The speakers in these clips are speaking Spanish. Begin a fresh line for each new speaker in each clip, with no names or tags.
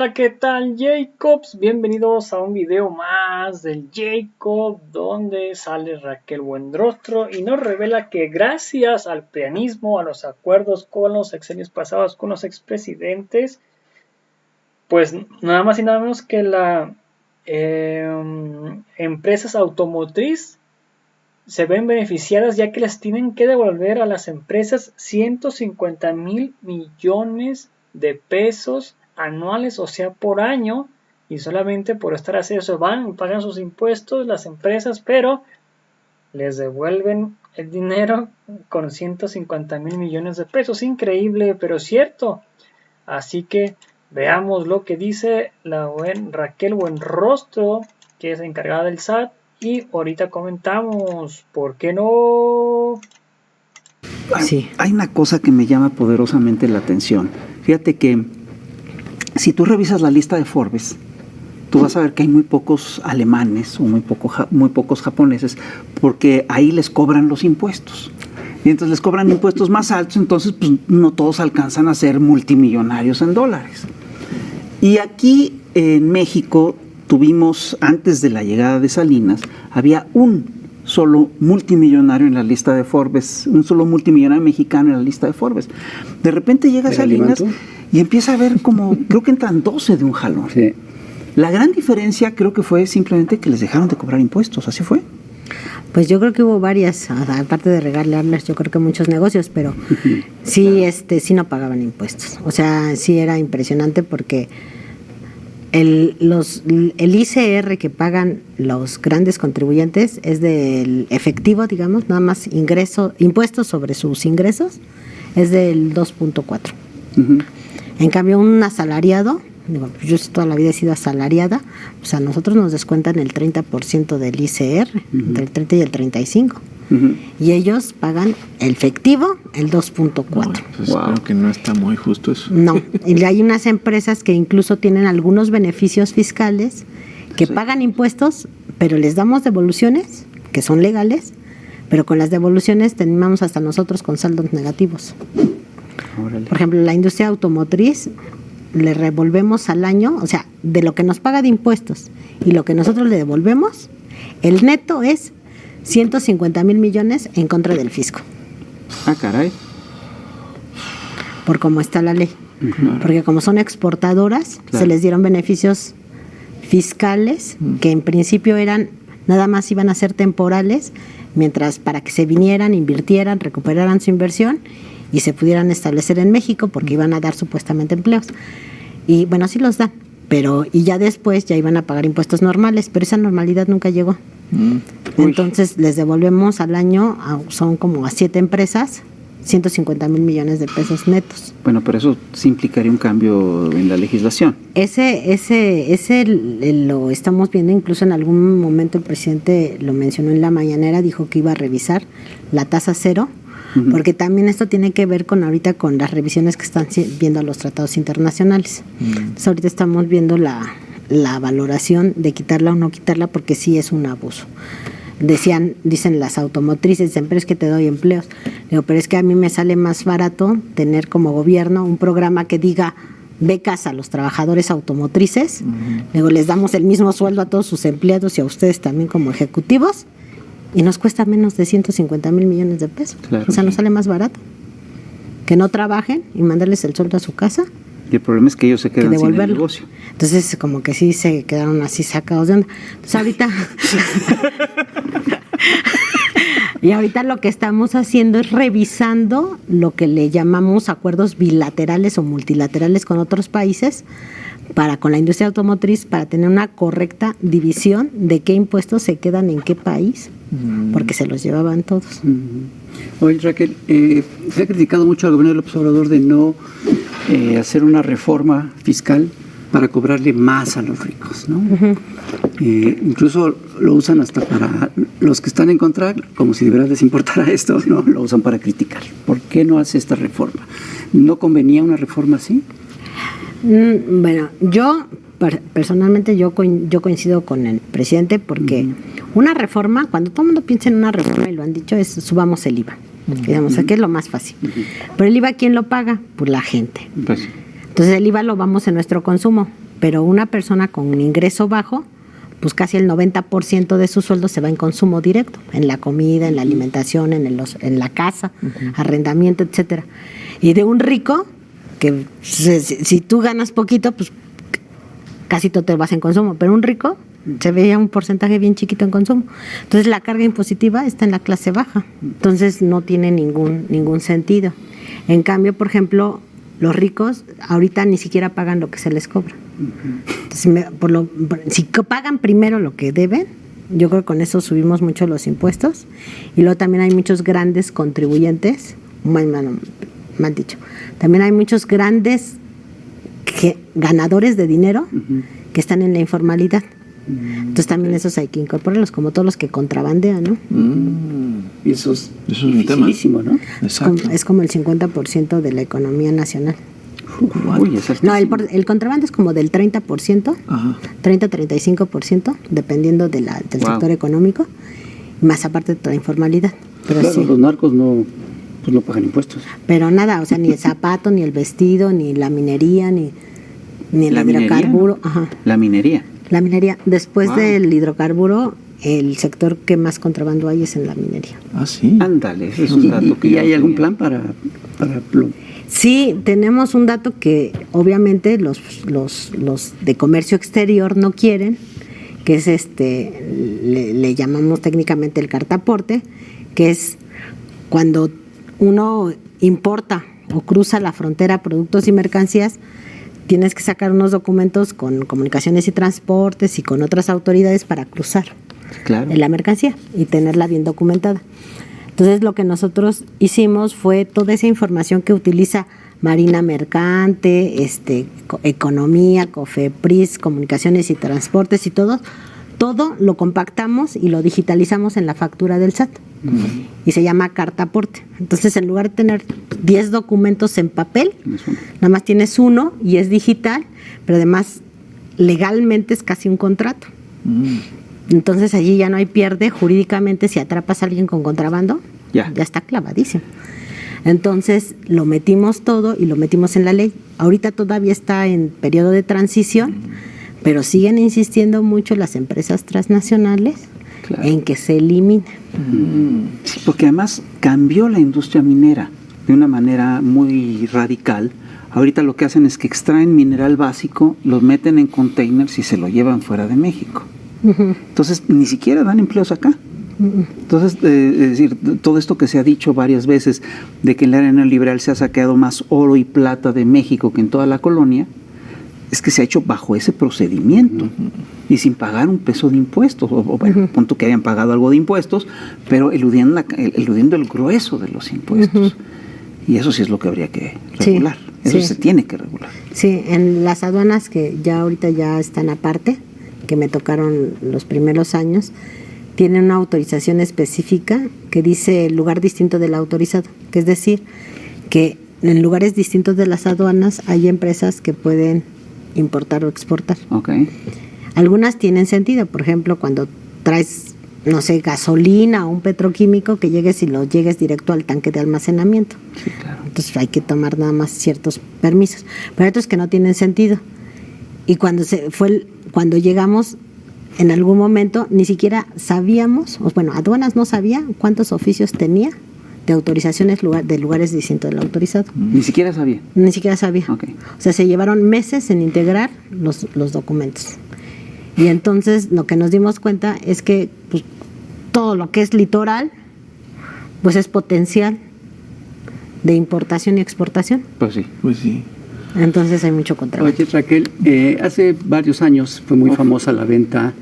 Hola, ¿qué tal, Jacobs? Bienvenidos a un video más del Jacob, donde sale Raquel Buenrostro y nos revela que gracias al pianismo, a los acuerdos con los sexenios pasados, con los expresidentes, pues nada más y nada menos que la empresas automotriz se ven beneficiadas, ya que les tienen que devolver a las empresas 150,000 millones de pesos anuales, o sea, por año, y solamente por estar haciendo eso van y pagan sus impuestos las empresas, pero les devuelven el dinero con 150,000 millones de pesos. Increíble, pero cierto. Así que veamos lo que dice la Raquel Buenrostro, que es encargada del SAT, y ahorita comentamos, ¿por qué no?
Sí. Hay una cosa que me llama poderosamente la atención. Fíjate que si tú revisas la lista de Forbes, tú vas a ver que hay muy pocos alemanes o muy pocos japoneses, porque ahí les cobran los impuestos. Y entonces les cobran impuestos más altos, entonces pues, no todos alcanzan a ser multimillonarios en dólares. Y aquí en México tuvimos, antes de la llegada de Salinas, había un solo multimillonario en la lista de Forbes, un solo multimillonario mexicano en la lista de Forbes. De repente llega Salinas y empieza a ver como, creo que entran 12 de un jalón. Sí. La gran diferencia creo que fue simplemente que les dejaron de cobrar impuestos, ¿así fue?
Pues yo creo que hubo varias, aparte de regalarles, yo creo que muchos negocios, pero sí, sí no pagaban impuestos. O sea, sí era impresionante porque el ICR que pagan los grandes contribuyentes es del efectivo, digamos, nada más impuestos sobre sus ingresos, es del 2.4. En cambio, un asalariado, yo toda la vida he sido asalariada, pues a nosotros nos descuentan el 30% del ICR, entre el 30 y el 35. Y ellos pagan el efectivo, el 2.4.
Pues creo que no está muy justo eso.
No, y hay unas empresas que incluso tienen algunos beneficios fiscales que pagan impuestos, pero les damos devoluciones, que son legales, pero con las devoluciones terminamos hasta nosotros con saldos negativos. Órale. Por ejemplo, la industria automotriz le revolvemos al año, o sea, de lo que nos paga de impuestos y lo que nosotros le devolvemos, el neto es 150,000 millones en contra del fisco.
Ah, caray.
Por cómo está la ley. Porque como son exportadoras, se les dieron beneficios fiscales que en principio nada más iban a ser temporales, mientras para que se vinieran, invirtieran, recuperaran su inversión y se pudieran establecer en México porque iban a dar supuestamente empleos. Y bueno, sí los dan, pero y ya después ya iban a pagar impuestos normales, pero esa normalidad nunca llegó. Entonces les devolvemos al año, son como a 7 empresas, 150,000 millones de pesos netos.
Bueno, pero eso sí implicaría un cambio en la legislación.
Ese lo estamos viendo, incluso en algún momento el presidente lo mencionó en la mañanera, dijo que iba a revisar la tasa cero, porque también esto tiene que ver con ahorita con las revisiones que están viendo a los tratados internacionales. Entonces ahorita estamos viendo la valoración de quitarla o no quitarla, porque sí es un abuso. Dicen las automotrices, pero es que te doy empleos. Digo, pero es que a mí me sale más barato tener como gobierno un programa que diga becas a los trabajadores automotrices. Luego les damos el mismo sueldo a todos sus empleados y a ustedes también como ejecutivos, y nos cuesta menos de 150,000 millones de pesos. Claro. O sea, nos sale más barato que no trabajen y mandarles el sueldo a su casa.
Y el problema es que ellos se quedan sin el negocio.
Entonces, como que sí se quedaron así sacados de onda. Entonces, ahorita... Y ahorita lo que estamos haciendo es revisando lo que le llamamos acuerdos bilaterales o multilaterales con otros países, con la industria automotriz, para tener una correcta división de qué impuestos se quedan en qué país, porque se los llevaban todos.
Oye, Raquel, se ha criticado mucho al gobierno de López Obrador de no hacer una reforma fiscal para cobrarle más a los ricos, ¿no? Incluso lo usan hasta para los que están en contra, como si de verdad les importara esto, ¿no? Lo usan para criticar. ¿Por qué no hace esta reforma? ¿No convenía una reforma así?
Bueno, yo personalmente yo coincido con el presidente, porque una reforma, cuando todo el mundo piensa en una reforma, y lo han dicho, es subamos el IVA. Digamos, aquí es lo más fácil. Pero el IVA, ¿quién lo paga? Pues la gente. Pues. Entonces el IVA lo vamos en nuestro consumo. pero una persona con un ingreso bajo, pues casi el 90% de su sueldo se va en consumo directo, en la comida, en la alimentación, en la casa, arrendamiento, etcétera. Y de un rico, que si tú ganas poquito, pues casi todo te vas en consumo, pero un rico se veía un porcentaje bien chiquito en consumo. Entonces la carga impositiva está en la clase baja, entonces no tiene ningún sentido. En cambio, por ejemplo, los ricos ahorita ni siquiera pagan lo que se les cobra. Entonces, si pagan primero lo que deben, yo creo que con eso subimos mucho los impuestos. Y luego también hay muchos grandes contribuyentes, mal dicho, también hay muchos grandes ganadores de dinero que están en la informalidad. Entonces también esos hay que incorporarlos, como todos los que contrabandean, ¿no?
Y eso es dificilísimo, ¿no?
Es como el 50% de la economía nacional.
Uy, es
no, el contrabando es como del 30%, 30-35%, dependiendo del sector económico, más aparte de la informalidad. Pero
claro,
sí.
Los narcos no pagan impuestos.
Pero nada, o sea, ni el zapato, ni el vestido, ni la minería, ni el hidrocarburo. Ajá.
La minería.
La minería. Después del hidrocarburo, el sector que más contrabando hay es en la minería.
Ah, sí.
Ándale, ese es un dato que
¿Y hay algún plan para plomo?
Sí, tenemos un dato que obviamente los de comercio exterior no quieren, que es le llamamos técnicamente el cartaporte, que es cuando uno importa o cruza la frontera productos y mercancías, tienes que sacar unos documentos con Comunicaciones y Transportes y con otras autoridades para cruzar la mercancía y tenerla bien documentada. Entonces lo que nosotros hicimos fue toda esa información que utiliza Marina Mercante, Economía, COFEPRIS, Comunicaciones y Transportes y todo lo compactamos y lo digitalizamos en la factura del SAT. Y se llama cartaporte. Entonces, en lugar de tener 10 documentos en papel, nada más tienes uno y es digital, pero además legalmente es casi un contrato. Entonces, allí ya no hay pierde jurídicamente. Si atrapas a alguien con contrabando, ya está clavadísimo. Entonces, lo metimos todo y lo metimos en la ley. Ahorita todavía está en periodo de transición, pero siguen insistiendo mucho las empresas transnacionales en que se elimine.
Sí, porque además cambió la industria minera de una manera muy radical. Ahorita lo que hacen es que extraen mineral básico, los meten en containers y se lo llevan fuera de México. Entonces, ni siquiera dan empleos acá. Entonces, es decir, todo esto que se ha dicho varias veces de que en la era neoliberal se ha saqueado más oro y plata de México que en toda la colonia, es que se ha hecho bajo ese procedimiento y sin pagar un peso de impuestos, o bueno, punto que hayan pagado algo de impuestos, pero eludiendo el grueso de los impuestos. Y eso sí es lo que habría que regular. Eso se tiene que regular.
Sí, en las aduanas que ya ahorita ya están aparte, que me tocaron los primeros años, tienen una autorización específica que dice el lugar distinto del autorizado, que es decir, que en lugares distintos de las aduanas hay empresas que pueden importar o exportar. Algunas tienen sentido, por ejemplo, cuando traes, no sé, gasolina o un petroquímico, que llegues y lo llegues directo al tanque de almacenamiento.
Sí, claro.
Entonces hay que tomar nada más ciertos permisos. Pero hay otros que no tienen sentido. Y cuando llegamos, en algún momento ni siquiera sabíamos, aduanas no sabía cuántos oficios tenía de autorizaciones de lugares distintos del autorizado.
Ni siquiera sabía.
Ni siquiera sabía.
O
sea, se llevaron meses en integrar los documentos. Y entonces lo que nos dimos cuenta es que pues, todo lo que es litoral, pues es potencial de importación y exportación.
Pues sí.
Entonces hay mucho contrabando.
Oye, Raquel, hace varios años fue muy famosa la venta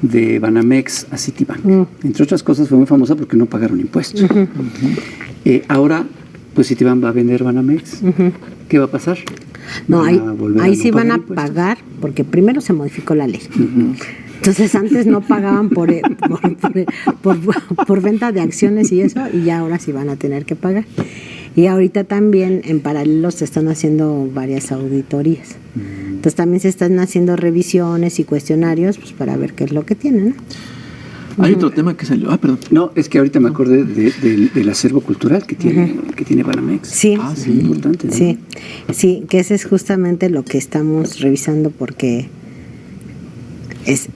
de Banamex a Citibank. Entre otras cosas fue muy famosa porque no pagaron impuestos. Ahora, pues Citibank va a vender Banamex. ¿Qué va a pasar?
No, ahí sí van a pagar, porque primero se modificó la ley. Entonces antes no pagaban por venta de acciones y eso, y ya ahora sí van a tener que pagar. Y ahorita también en paralelo se están haciendo varias auditorías. Entonces también se están haciendo revisiones y cuestionarios pues para ver qué es lo que tienen, ¿no?
Hay otro tema que salió. Perdón.
No, es que ahorita me acordé del acervo cultural que tiene Banamex.
Sí.
Es muy importante, ¿no?
Sí, que ese es justamente lo que estamos revisando porque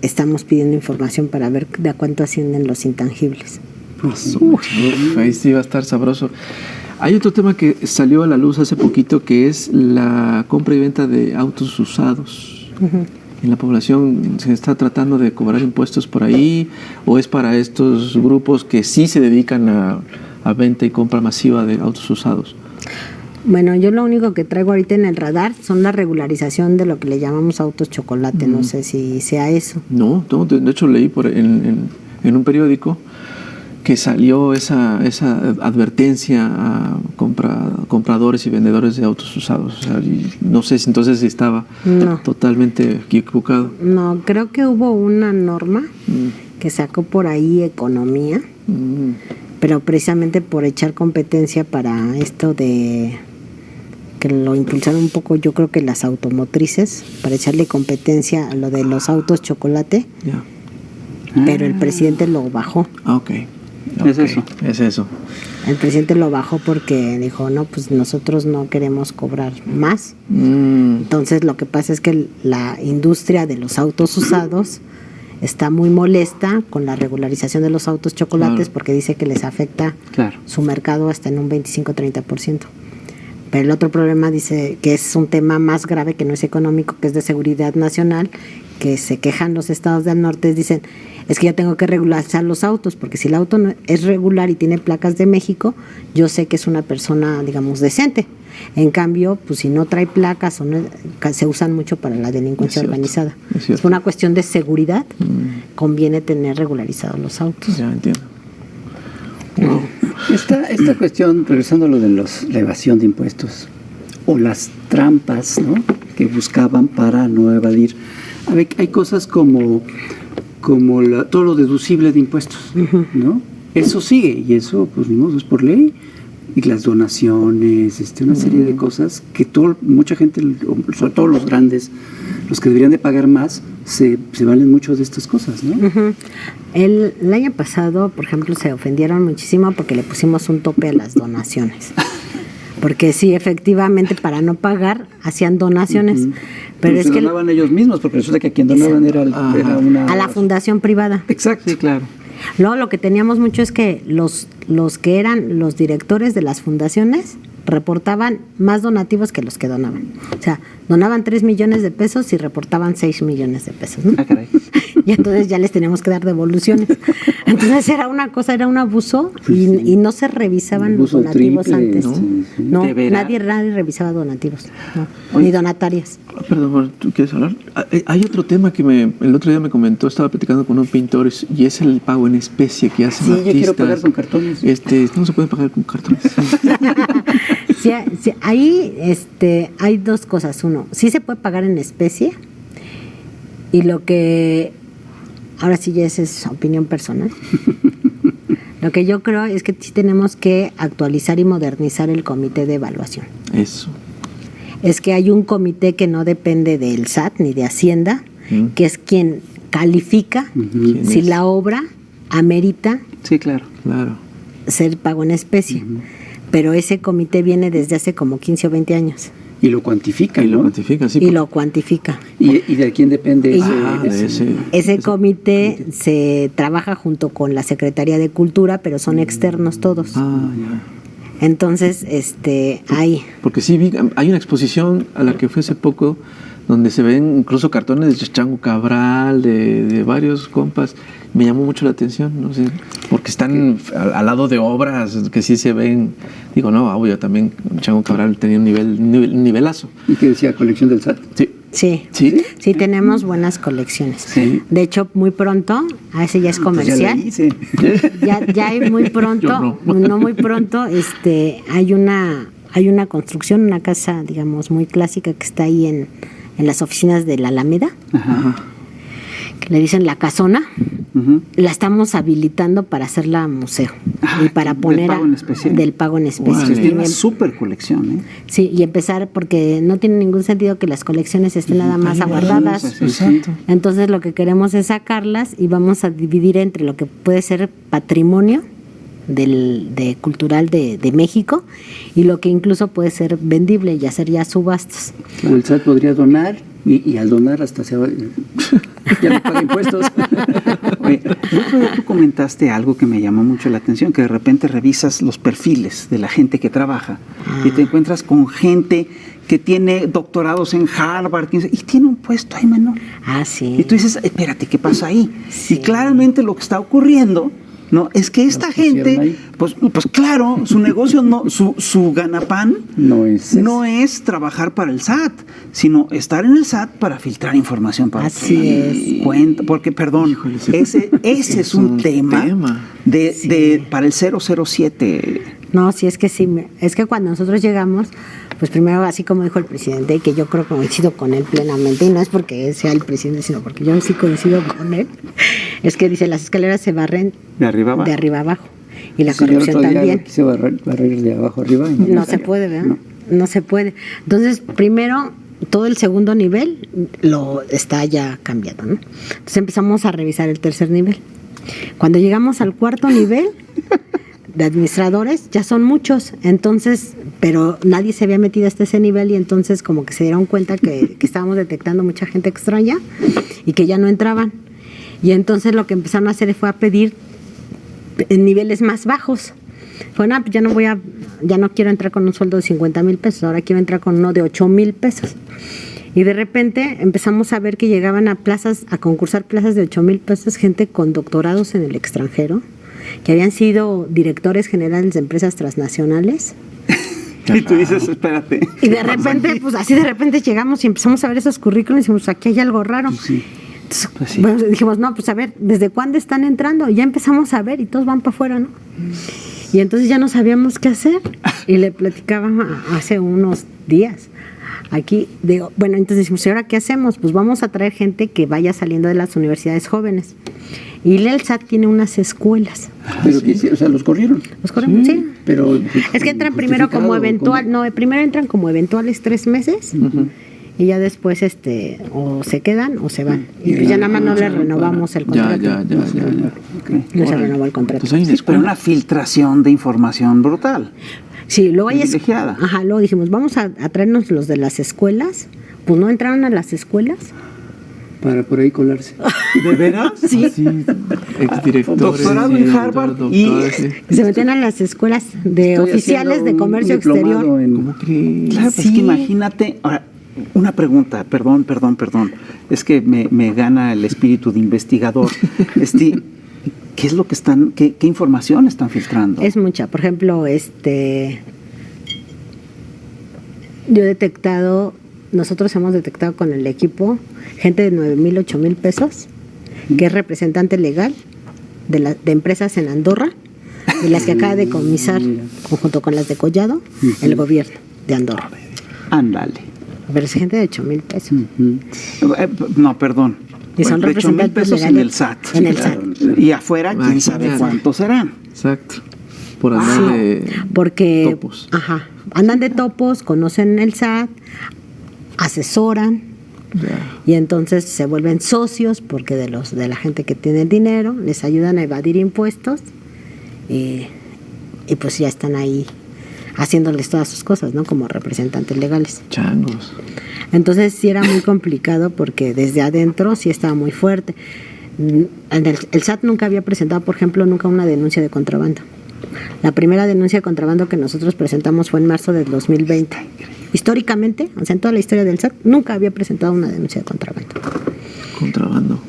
estamos pidiendo información para ver de a cuánto ascienden los intangibles.
Ahí sí va a estar sabroso. Hay otro tema que salió a la luz hace poquito que es la compra y venta de autos usados. En la población se está tratando de cobrar impuestos por ahí, o es para estos grupos que sí se dedican a venta y compra masiva de autos usados.
Bueno, yo lo único que traigo ahorita en el radar son la regularización de lo que le llamamos autos chocolate. No sé si sea eso.
No, de hecho leí en un periódico que salió esa advertencia a compradores y vendedores de autos usados. O sea, no sé si entonces estaba totalmente equivocado.
No, creo que hubo una norma que sacó por ahí Economía, pero precisamente por echar competencia para esto de que lo impulsaron un poco, yo creo que las automotrices, para echarle competencia a lo de los autos chocolate, pero el presidente lo bajó.
Es eso.
El presidente lo bajó porque dijo, no, pues nosotros no queremos cobrar más. Entonces lo que pasa es que la industria de los autos usados está muy molesta con la regularización de los autos chocolates porque dice que les afecta su mercado hasta en un 25-30%. Pero el otro problema dice que es un tema más grave, que no es económico, que es de seguridad nacional, que se quejan los estados del norte, dicen, es que yo tengo que regularizar los autos, porque si el auto no es regular y tiene placas de México, yo sé que es una persona, digamos, decente. En cambio, pues si no trae placas o no, se usan mucho para la delincuencia organizada. Es una cuestión de seguridad, conviene tener regularizados los autos.
Ya entiendo.
Esta cuestión, regresando a lo de la evasión de impuestos o las trampas, ¿no?, que buscaban para no evadir. A ver, hay cosas como todo lo deducible de impuestos, ¿no? Eso sigue y eso, pues ni modo, es por ley. Y las donaciones, una serie de cosas que mucha gente, sobre todo los grandes, los que deberían de pagar más, se valen mucho de estas cosas, ¿no?
El año pasado, por ejemplo, se ofendieron muchísimo porque le pusimos un tope a las donaciones. Porque sí, efectivamente, para no pagar, hacían donaciones. Pero es que
donaban ellos mismos, porque resulta que a quien donaban era una...
A la fundación privada.
Exacto.
Sí, claro.
Luego lo que teníamos mucho es que los que eran los directores de las fundaciones reportaban más donativos que los que donaban. O sea, donaban 3 millones de pesos y reportaban 6 millones de pesos, ¿no?
Caray.
Y entonces ya les teníamos que dar devoluciones. Entonces era un abuso y no se revisaban los donativos triple, antes. No, nadie revisaba donativos, ni donatarias.
Perdón, ¿tú quieres hablar? Hay otro tema que el otro día me comentó, estaba platicando con unos pintores, y es el pago en especie que hacen artistas.
Yo quiero pagar con cartones.
No se puede pagar con cartones.
Sí, ahí hay dos cosas. Uno, sí se puede pagar en especie, y lo que ahora sí ya es opinión personal. Lo que yo creo es que sí tenemos que actualizar y modernizar el comité de evaluación.
Eso.
Es que hay un comité que no depende del SAT ni de Hacienda, que es quien califica si la obra amerita ser pago en especie. Pero ese comité viene desde hace como 15 o 20 años.
Y lo cuantifica, ¿no?
Lo cuantifica.
¿Y de quién depende
ese comité? Se trabaja junto con la Secretaría de Cultura, pero son externos todos. Entonces, ahí.
Porque sí, hay una exposición a la que fue hace poco, donde se ven incluso cartones de Chango Cabral, de varios compas. Me llamó mucho la atención, no sé, porque están al lado de obras que sí se ven. Digo, no, obvio, también Chango Cabral tenía un nivelazo.
¿Y qué decía? ¿Colección del SAT?
Sí, tenemos buenas colecciones. Sí. De hecho, muy pronto, ese ya es comercial. Ya hay muy pronto, no muy pronto, hay una construcción, una casa, digamos, muy clásica que está ahí en las oficinas de la Alameda. le dicen la casona, la estamos habilitando para hacerla museo y para poner del pago en especie.
Wow, tiene una super colección, ¿eh?
Sí, y empezar porque no tiene ningún sentido que las colecciones estén nada más aguardadas.
Exacto.
Entonces lo que queremos es sacarlas y vamos a dividir entre lo que puede ser patrimonio cultural de México y lo que incluso puede ser vendible y hacer ya subastas.
O el SAT podría donar y al donar hasta ya no paga impuestos.
Oye, el otro día tú comentaste algo que me llamó mucho la atención, que de repente revisas los perfiles de la gente que trabaja y te encuentras con gente que tiene doctorados en Harvard y tiene un puesto ahí menor.
Sí.
Y tú dices, espérate, ¿qué pasa ahí? Sí. Y claramente lo que está ocurriendo, ¿no? Es que esta gente, pues claro, su negocio su ganapán no es trabajar para el SAT, sino estar en el SAT para filtrar información para cuenta, porque perdón, híjole, ese es un tema para el 007.
No, sí, es que sí, es que cuando nosotros llegamos, pues primero, así como dijo el presidente, que yo creo que coincido con él plenamente, y no es porque sea el presidente, sino porque yo sí coincido con él, es que dice, las escaleras se barren de arriba abajo. Y la corrupción también.
Se barrer de abajo arriba.
No se puede, ¿verdad? No se puede. Entonces, primero, todo el segundo nivel lo está ya cambiado, ¿no? Entonces empezamos a revisar el tercer nivel. Cuando llegamos al cuarto nivel de administradores, ya son muchos, entonces, pero nadie se había metido hasta ese nivel y entonces como que se dieron cuenta que estábamos detectando mucha gente extraña y que ya no entraban. Y entonces lo que empezaron a hacer fue a pedir en niveles más bajos. Bueno, pues ya no quiero entrar con un sueldo de 50,000 pesos, ahora quiero entrar con uno de 8,000 pesos. Y de repente empezamos a ver que llegaban a concursar plazas de 8,000 pesos, gente con doctorados en el extranjero, que habían sido directores generales de empresas transnacionales.
Y tú dices, espérate.
Y de repente, pues así de repente llegamos y empezamos a ver esos currículos y dijimos, aquí hay algo raro. Sí. Entonces, pues bueno, dijimos, no, pues a ver, ¿desde cuándo están entrando? Y ya empezamos a ver y todos van para afuera, ¿no? Y entonces ya no sabíamos qué hacer. Y le platicaba hace unos días. Aquí, digo, bueno, entonces dijimos, ¿y ahora qué hacemos? Pues vamos a traer gente que vaya saliendo de las universidades jóvenes. Y el SAT tiene unas escuelas.
¿Pero qué hicieron? O sea, ¿los corrieron?
Los corrieron, sí.
Pero,
es que entran primero como eventual, primero entran como eventuales 3 meses. Y ya después o se quedan o se van. Y pues ya nada más no les renovamos el contrato.
Ya.
Okay. No se renovó el contrato.
Entonces, pero una filtración de información brutal.
Sí, luego luego dijimos, vamos a traernos los de las escuelas. Pues no entraron a las escuelas.
Para por ahí colarse.
¿De veras?
Sí.
Exdirectores.
Doctorado en Harvard.
Y se metían a las escuelas de oficiales de comercio exterior.
¿Cómo crees? Claro, pues que imagínate. Ahora, una pregunta, perdón. Es que me gana el espíritu de investigador. ¿Qué es lo que qué información están filtrando?
Es mucha. Por ejemplo, nosotros hemos detectado con el equipo gente de 9,000, 8,000 pesos, que es representante legal de empresas en Andorra, de las que acaba de comisar, junto con las de Collado, el gobierno de Andorra.
Ándale.
Pero es gente de 8,000 pesos.
No, perdón.
Y son representantes
8,000 pesos en el SAT.
En el SAT.
Y afuera, quién sabe cuántos serán.
Exacto. Por andar de
topos. Andan de topos, conocen el SAT, asesoran. Y entonces se vuelven socios porque de la gente que tiene el dinero les ayudan a evadir impuestos y pues ya están ahí haciéndoles todas sus cosas, ¿no? Como representantes legales.
Changos.
Entonces sí era muy complicado porque desde adentro sí estaba muy fuerte. El SAT nunca había presentado, por ejemplo, nunca una denuncia de contrabando. La primera denuncia de contrabando que nosotros presentamos fue en marzo del 2020. Históricamente, o sea, en toda la historia del SAT, nunca había presentado una denuncia de contrabando.
Contrabando.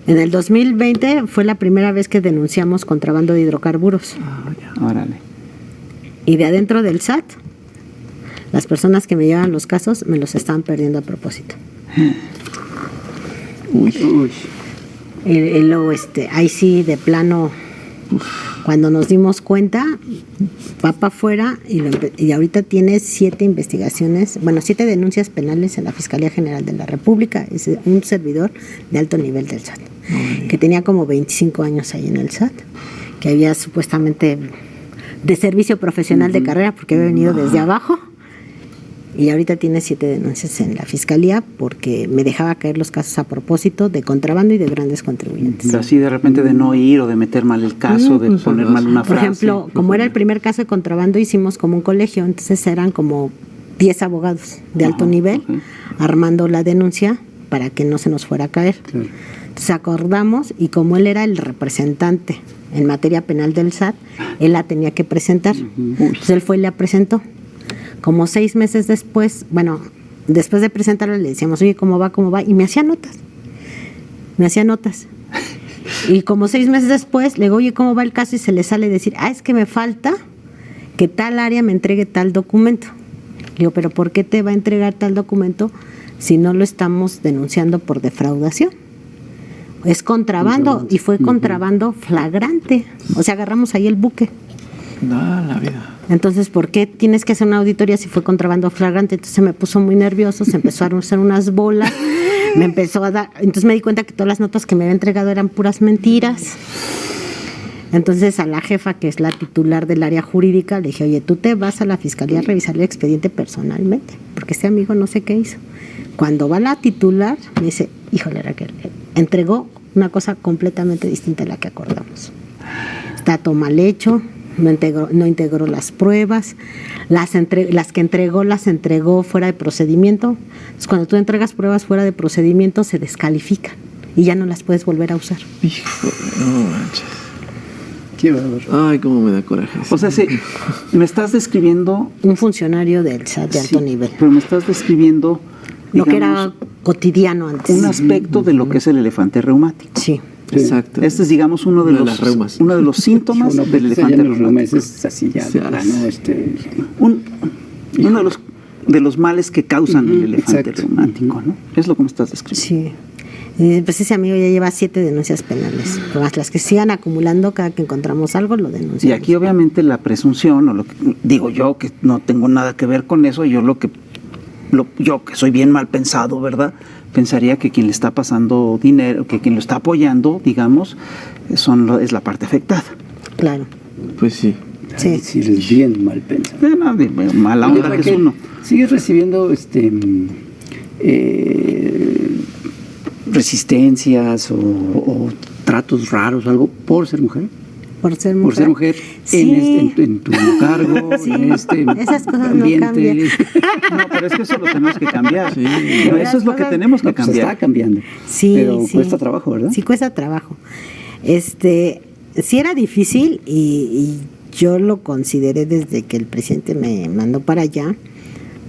En el 2020 fue la primera vez que denunciamos contrabando de hidrocarburos.
Órale. Y
de adentro del SAT, las personas que me llevan los casos me los estaban perdiendo a propósito.
Uy.
Y luego, ahí sí, de plano... Cuando nos dimos cuenta, va para afuera y ahorita tiene 7 investigaciones, 7 denuncias penales en la Fiscalía General de la República. Es un servidor de alto nivel del SAT, que tenía como 25 años ahí en el SAT, que había supuestamente de servicio profesional de carrera porque había venido desde abajo. Y ahorita tiene 7 denuncias en la Fiscalía porque me dejaba caer los casos a propósito de contrabando y de grandes contribuyentes.
Así de repente de no ir o de meter mal el caso, de poner mal una frase.
Por ejemplo, como era el primer caso de contrabando, hicimos como un colegio, entonces eran como 10 abogados de alto nivel armando la denuncia para que no se nos fuera a caer. Claro. Entonces acordamos y como él era el representante en materia penal del SAT, él la tenía que presentar. Entonces él fue y la presentó. Como 6 meses después, después de presentarlo le decíamos, oye, ¿cómo va? Y me hacía notas. Y como 6 meses después le digo, oye, ¿cómo va el caso? Y se le sale decir, es que me falta que tal área me entregue tal documento. Le digo, ¿pero por qué te va a entregar tal documento si no lo estamos denunciando por defraudación? Es contrabando, y fue contrabando flagrante. O sea, agarramos ahí el buque.
La vida.
Entonces, ¿por qué tienes que hacer una auditoría si fue contrabando flagrante? Entonces me puso muy nervioso, se empezó a hacer unas bolas, me empezó a dar, entonces me di cuenta que todas las notas que me había entregado eran puras mentiras. Entonces a la jefa, que es la titular del área jurídica, le dije, oye, tú te vas a la Fiscalía a revisar el expediente personalmente, porque este amigo no sé qué hizo. Cuando va la titular, me dice, híjole Raquel, entregó una cosa completamente distinta a la que acordamos. Está todo mal hecho. No integró las pruebas, las que entregó las entregó fuera de procedimiento. Entonces, cuando tú entregas pruebas fuera de procedimiento se descalifican y ya no las puedes volver a usar.
Hijo, no manches.
Qué bárbaro.
Ay, cómo me da coraje.
O sea, me estás describiendo
un funcionario del SAT de alto nivel.
Pero me estás describiendo,
lo que era cotidiano antes.
Un aspecto de lo que es el elefante reumático.
Sí.
Exacto.
Este es, digamos, uno de los síntomas del elefante reumático.
Es así ya,
uno de los males que causan el elefante reumático, ¿no? Es lo que me estás describiendo.
Sí. Pues ese amigo ya lleva 7 denuncias penales. Más las que sigan acumulando, cada que encontramos algo lo denunciamos.
Y aquí obviamente la presunción, o lo que digo yo, que no tengo nada que ver con eso, yo que soy bien mal pensado, ¿verdad? Pensaría que quien le está pasando dinero, que quien lo está apoyando, digamos, es la parte afectada.
Claro.
Pues sí.
Sí.
Sí, es bien mal pensado.
Mala onda que es uno.
¿Sigues recibiendo resistencias o tratos raros o algo por ser mujer?
Por ser mujer.
Por ser mujer,
sí.
en tu cargo,
sí.
en
esas cosas
ambiente.
No cambian.
No, pero es que eso lo tenemos que cambiar.
Sí.
No, eso es lo que tenemos que cambiar.
Se está cambiando.
Sí,
pero cuesta trabajo, ¿verdad?
Sí, cuesta trabajo. Sí era difícil y yo lo consideré desde que el presidente me mandó para allá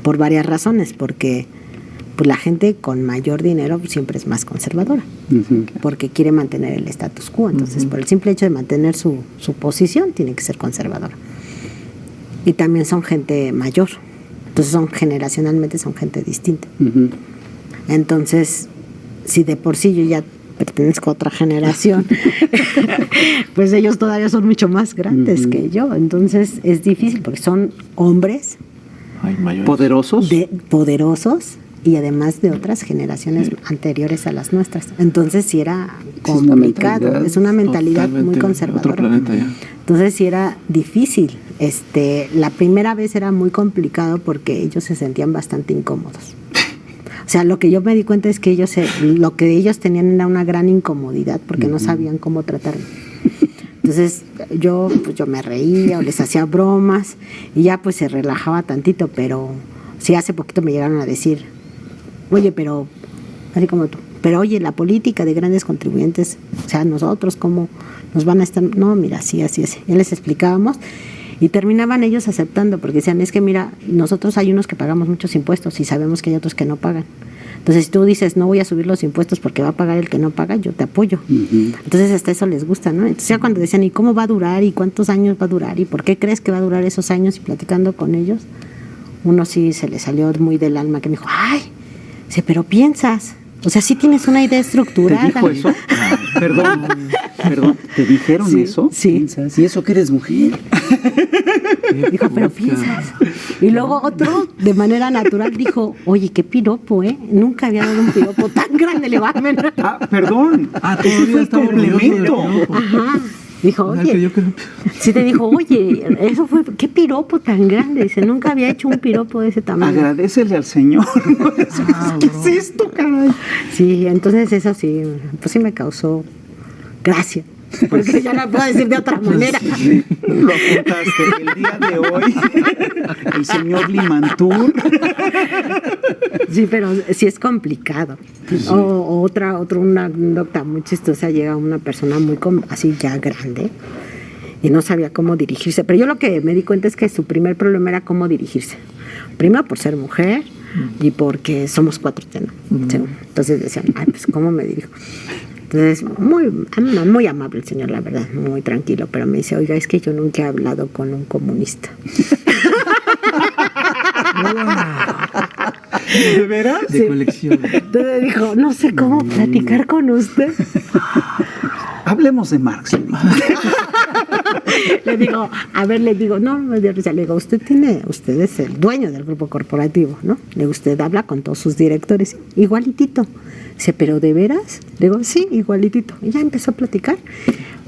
por varias razones, porque pues la gente con mayor dinero siempre es más conservadora, porque quiere mantener el status quo. Entonces, por el simple hecho de mantener su posición, tiene que ser conservadora. Y también son gente mayor, entonces generacionalmente son gente distinta. Entonces, si de por sí yo ya pertenezco a otra generación, pues ellos todavía son mucho más grandes que yo. Entonces, es difícil porque son hombres
poderosos
y además de otras generaciones anteriores a las nuestras. Entonces sí era complicado, es una mentalidad muy conservadora.
Otro planeta ya.
Entonces sí era difícil. La primera vez era muy complicado porque ellos se sentían bastante incómodos. O sea, lo que yo me di cuenta es que lo que ellos tenían era una gran incomodidad porque no sabían cómo tratarme. Entonces yo me reía o les hacía bromas y ya pues se relajaba tantito, pero sí hace poquito me llegaron a decir, oye, pero así como tú, pero oye, la política de grandes contribuyentes, o sea, nosotros cómo nos van a estar, no, mira, así, ya les explicábamos y terminaban ellos aceptando porque decían, es que mira, nosotros hay unos que pagamos muchos impuestos y sabemos que hay otros que no pagan. Entonces, si tú dices, no voy a subir los impuestos porque va a pagar el que no paga, yo te apoyo. Entonces, hasta eso les gusta, ¿no? Entonces, ya cuando decían, ¿y cómo va a durar? ¿Y cuántos años va a durar? ¿Y por qué crees que va a durar esos años? Y platicando con ellos, uno sí se le salió muy del alma, que me dijo, ay, pero piensas. O sea, sí tienes una idea estructurada.
¿Te dijo eso? Perdón, ¿te dijeron eso?
Sí.
¿Y eso que eres mujer?
Dijo, pero piensas. Y luego otro, de manera natural, dijo, oye, qué piropo, ¿eh? Nunca había dado un piropo tan grande, le va a meter.
Perdón.
Todavía está
complemento.
Ajá. Dijo,
Ojalá que
oye,
yo creo-
sí te dijo, oye, eso fue, qué piropo tan grande. Dice, nunca había hecho un piropo de ese tamaño.
Agradecele al Señor. ¿Qué es esto, caray?
Sí, entonces eso sí, pues sí me causó gracia. Porque ya no puedo decir de otra manera.
Sí, lo apuntaste. El día de hoy, el señor Limantur.
Sí, pero sí es complicado. O una anécdota muy chistosa, llega una persona así ya grande y no sabía cómo dirigirse. Pero yo lo que me di cuenta es que su primer problema era cómo dirigirse. Primero por ser mujer y porque somos 4T, ¿no? Sí. Entonces decían, ay, pues ¿cómo me dirijo? Entonces, muy amable el señor, la verdad, muy tranquilo, pero me dice, oiga, es que yo nunca he hablado con un comunista.
¿De veras?
De colección.
Entonces dijo, no sé cómo platicar con usted.
Hablemos de Marx.
Le digo, no, me dio risa. Le digo, usted es el dueño del grupo corporativo, ¿no? Le digo, usted habla con todos sus directores, igualitito. Dice, ¿pero de veras? Le digo, sí, igualitito. Y ya empezó a platicar.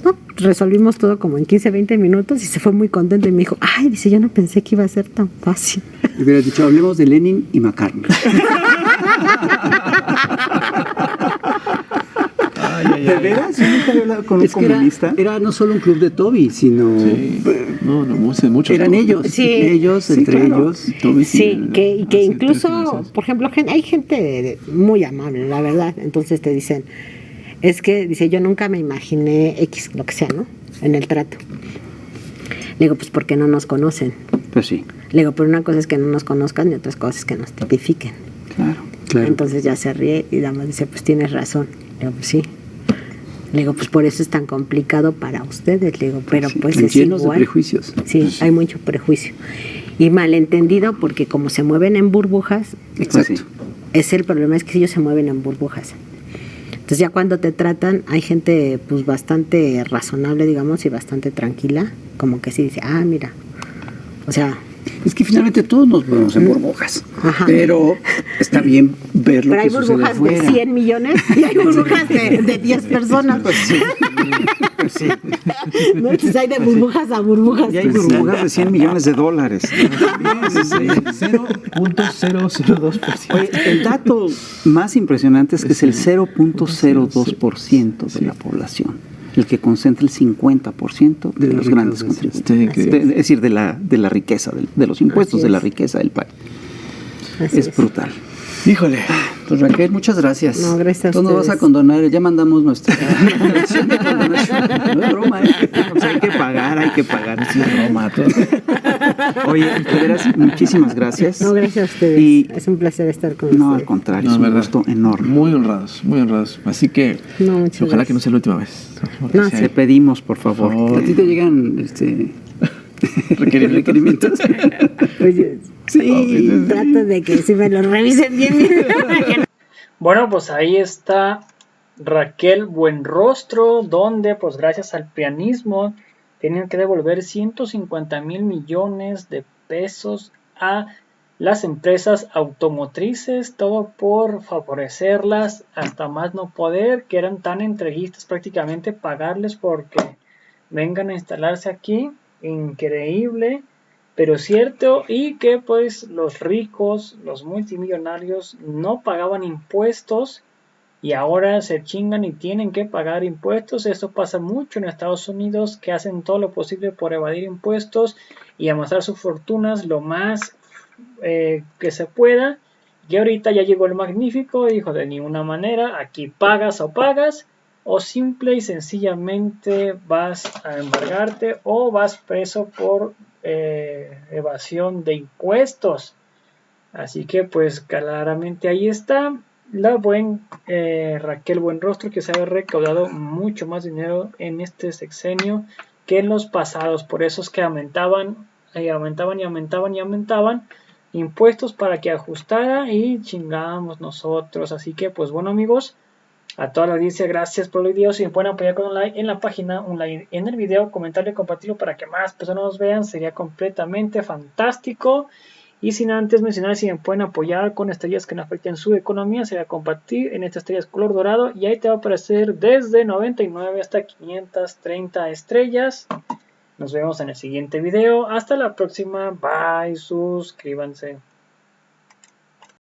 No, resolvimos todo como en 15, 20 minutos y se fue muy contento y me dijo, ay, dice, yo no pensé que iba a ser tan fácil.
Le hubieras dicho, hablemos de Lenin y McCartney.
¿De veras? Yo nunca había hablado con un
Es que
comunista.
era no solo un club de Toby, sino
Sí. No, muchos.
eran ellos.
Sí.
Ellos,
Sí,
entre
claro.
ellos.
Toby,
Sí, que
así,
incluso,
tres
por ejemplo, hay gente muy amable, la verdad. Entonces te dicen, es que, dice, yo nunca me imaginé X, lo que sea, ¿no? En el trato. Le digo, pues porque no nos conocen.
Pues sí,
Le digo, pero una cosa es que no nos conozcan y otra cosa es que nos tipifiquen.
claro.
Entonces ya se ríe y nada más dice, pues tienes razón. Le digo, pues sí. Le digo, pues por eso es tan complicado para ustedes. Le digo, pero pues
Están
es
llenos
igual.
de prejuicios.
Sí, hay mucho prejuicio. Y malentendido porque como se mueven en burbujas,
Exacto.
Pues sí.
es el problema es que ellos se mueven en burbujas. Entonces ya cuando te tratan, hay gente pues bastante razonable, digamos, y bastante tranquila, como que sí dice, ah, mira, o sea...
Es que finalmente todos nos movemos en burbujas.
Ajá.
Pero está bien ver lo
Pero hay
que sucede
burbujas
afuera.
de 100 millones y hay burbujas de 10 personas.
Pues sí. Pues sí.
¿No? Entonces hay de burbujas a burbujas.
Y hay burbujas de $100 millones.
0.002%.
Oye, el dato más impresionante es que es el 0.02% de la población el que concentra el 50% de los grandes contribuyentes. Es decir, de la riqueza, de los impuestos, de la riqueza del país.
Así
Es brutal.
Híjole.
Pues Raquel, muchas gracias.
No, gracias a
Tú nos vas a
ustedes.
condonar, ya mandamos nuestra dirección de condonación.
No es broma, pues hay que pagar, sí es broma. Oye, de veras, muchísimas gracias.
No, gracias a ustedes.
Y
es un placer estar con
no, al
ustedes.
contrario,
No,
es un
verdad.
gusto enorme.
Muy honrados, muy honrados. Así que
No, muchas
ojalá
gracias.
que no sea la última vez.
No,
Te pedimos, por favor.
Por favor.
A ti te llegan requerimientos.
Pues yo, sí, trato de que si me lo revisen bien.
Bueno, pues ahí está Raquel Buenrostro, donde pues gracias al pianismo tienen que devolver 150,000 millones de pesos a las empresas automotrices, todo por favorecerlas hasta más no poder, que eran tan entreguistas, prácticamente pagarles porque vengan a instalarse aquí. Increíble, pero cierto, y que pues los ricos, los multimillonarios no pagaban impuestos y ahora se chingan y tienen que pagar impuestos. Esto pasa mucho en Estados Unidos, que hacen todo lo posible por evadir impuestos y amasar sus fortunas lo más que se pueda. Y ahorita ya llegó el magnífico y dijo, de ninguna manera, aquí pagas o simple y sencillamente vas a embargarte o vas preso por evasión de impuestos. Así que pues claramente ahí está la Raquel Buenrostro, que se ha recaudado mucho más dinero en este sexenio que en los pasados. Por eso es que aumentaban, impuestos para que ajustara y chingamos nosotros. Así que pues bueno amigos, a toda la audiencia, gracias por el video. Si me pueden apoyar con un like en la página, un like en el video, comentarlo y compartirlo para que más personas nos vean, sería completamente fantástico. Y sin antes mencionar, si me pueden apoyar con estrellas que no afecten su economía, sería compartir en estas estrellas color dorado y ahí te va a aparecer desde 99 hasta 530 estrellas. Nos vemos en el siguiente video. Hasta la próxima. Bye. Suscríbanse.